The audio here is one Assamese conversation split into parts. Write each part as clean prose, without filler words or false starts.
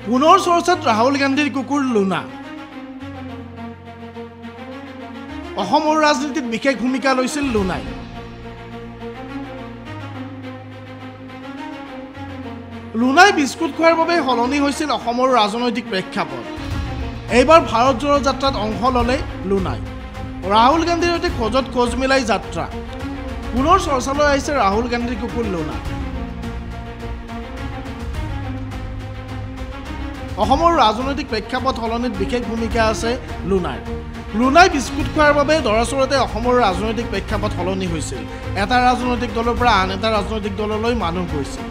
পুনৰ চৰ্চাত ৰাহুল গান্ধীৰ কুকুৰ লুনা। অসমৰ ৰাজনীতিত বিশেষ ভূমিকা লৈছিল লুনাই। লুনাই বিস্কুট খোৱাৰ বাবে সলনি হৈছিল অসমৰ ৰাজনৈতিক প্ৰেক্ষাপট। এইবাৰ ভাৰত জোড়ো যাত্ৰাত অংশ ল'লে লুনাই। ৰাহুল গান্ধীৰ সৈতে খোজত খোজ মিলাই যাত্ৰা। পুনৰ চৰ্চালৈ আহিছে ৰাহুল গান্ধীৰ কুকুৰ লুনা। অসমৰ ৰাজনৈতিক প্ৰেক্ষাপট সলনিত বিশেষ ভূমিকা আছে লুনাৰ। লুনাই বিস্কুট খোৱাৰ বাবে দৰাচলতে অসমৰ ৰাজনৈতিক প্ৰেক্ষাপট সলনি হৈছিল। এটা ৰাজনৈতিক দলৰ পৰা আন এটা ৰাজনৈতিক দললৈ মানুহ গৈছিল।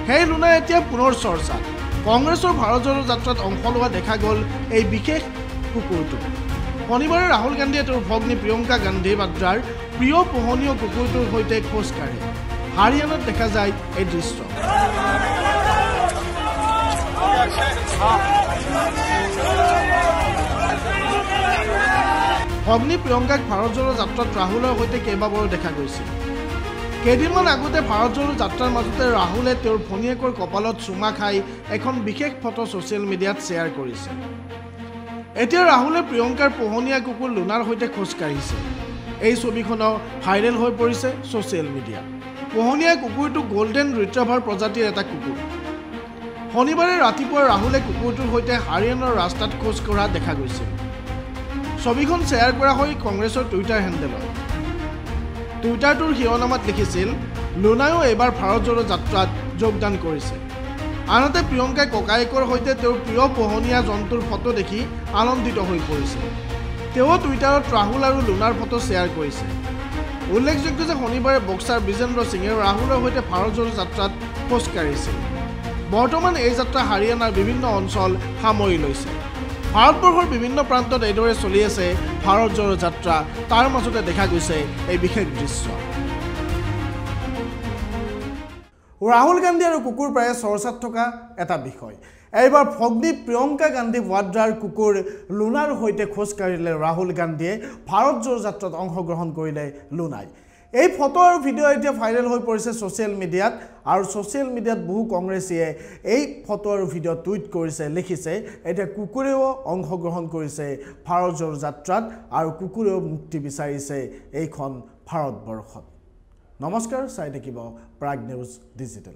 সেই লুনাই এতিয়া পুনৰ চৰ্চাত। কংগ্ৰেছৰ ভাৰত জোড়ো যাত্ৰাত অংশ লোৱা দেখা গ'ল এই বিশেষ কুকুৰটো। শনিবাৰে ৰাহুল গান্ধীয়ে তেওঁৰ ভগ্নী প্ৰিয়ংকা গান্ধী বাদ্ৰাৰ প্ৰিয় পোহনীয়া কুকুৰটোৰ সৈতে খোজ কাঢ়ে। হাৰিয়ানাত দেখা যায় এই দৃশ্য। ভগ্নী প্ৰিয়ংকাক ভাৰত জোড়ো যাত্ৰাত ৰাহুলৰ সৈতে কেইবাবাৰো দেখা গৈছিল। কেইদিনমান আগতে ভাৰত জোড়ো যাত্ৰাৰ মাজতে ৰাহুলে তেওঁৰ ভনীয়েকৰ কপালত চুমা খাই এখন বিশেষ ফটো ছ'চিয়েল মিডিয়াত শ্বেয়াৰ কৰিছে। এতিয়া ৰাহুলে প্ৰিয়ংকাৰ পোহনীয়া কুকুৰ লুনাৰ সৈতে খোজ কাঢ়িছে। এই ছবিখনো ভাইৰেল হৈ পৰিছে ছ'চিয়েল মিডিয়াত। পোহনীয়া কুকুৰটো গল্ডেন ৰিট্ৰিভাৰ প্ৰজাতিৰ এটা কুকুৰ। শনিবাৰে ৰাতিপুৱা ৰাহুলে কুকুৰটোৰ সৈতে হাৰিয়ানাৰ ৰাস্তাত খোজ কঢ়া দেখা গৈছিল। ছবিখন শ্বেয়াৰ কৰা হয় কংগ্ৰেছৰ টুইটাৰ হেণ্ডেলত। টুইটাৰটোৰ শিৰোনামাত লিখিছিল, লুনাইও এইবাৰ ভাৰত জোড়ো যাত্ৰাত যোগদান কৰিছে। আনহাতে প্ৰিয়ংকাই ককায়েকৰ সৈতে তেওঁৰ প্ৰিয় পোহনীয়া জন্তুৰ ফটো দেখি আনন্দিত হৈ পৰিছে। তেওঁ টুইটাৰত ৰাহুল আৰু লুনাৰ ফটো শ্বেয়াৰ কৰিছে। উল্লেখযোগ্য যে শনিবাৰে বক্সাৰ বিজেন্দ্ৰ সিঙে ৰাহুলৰ সৈতে ভাৰত জোড়ো যাত্ৰাত খোজ কাঢ়িছিল। বৰ্তমান এই যাত্ৰা হাৰিয়ানাৰ বিভিন্ন অঞ্চল সামৰি লৈছে। ভাৰতবৰ্ষৰ বিভিন্ন প্ৰান্তত এইদৰে চলি আছে ভাৰত জোড়ো যাত্ৰা। তাৰ মাজতে দেখা গৈছে এই বিশেষ দৃশ্য। ৰাহুল গান্ধী আৰু কুকুৰ প্ৰায়ে চৰ্চাত থকা এটা বিষয়। এইবাৰ ভগ্নী প্ৰিয়ংকা গান্ধী বাদ্ৰাৰ কুকুৰ লুনাৰ সৈতে খোজ কাঢ়িলে ৰাহুল গান্ধীয়ে। ভাৰত জোড়ো যাত্ৰাত অংশগ্ৰহণ কৰিলে লুনাই। এই ফটো আৰু ভিডিঅ' এতিয়া ভাইৰেল হৈ পৰিছে ছ'চিয়েল মিডিয়াত। আৰু ছ'চিয়েল মিডিয়াত বহু কংগ্ৰেছীয়ে এই ফটো আৰু ভিডিঅ' টুইট কৰিছে, লিখিছে এতিয়া কুকুৰেও অংশগ্ৰহণ কৰিছে ভাৰত জোড়ো যাত্ৰাত আৰু কুকুৰেও মুক্তি বিচাৰিছে এইখন ভাৰতবৰ্ষত। নমস্কাৰ, চাই থাকিব প্ৰাগ নিউজ ডিজিটেল।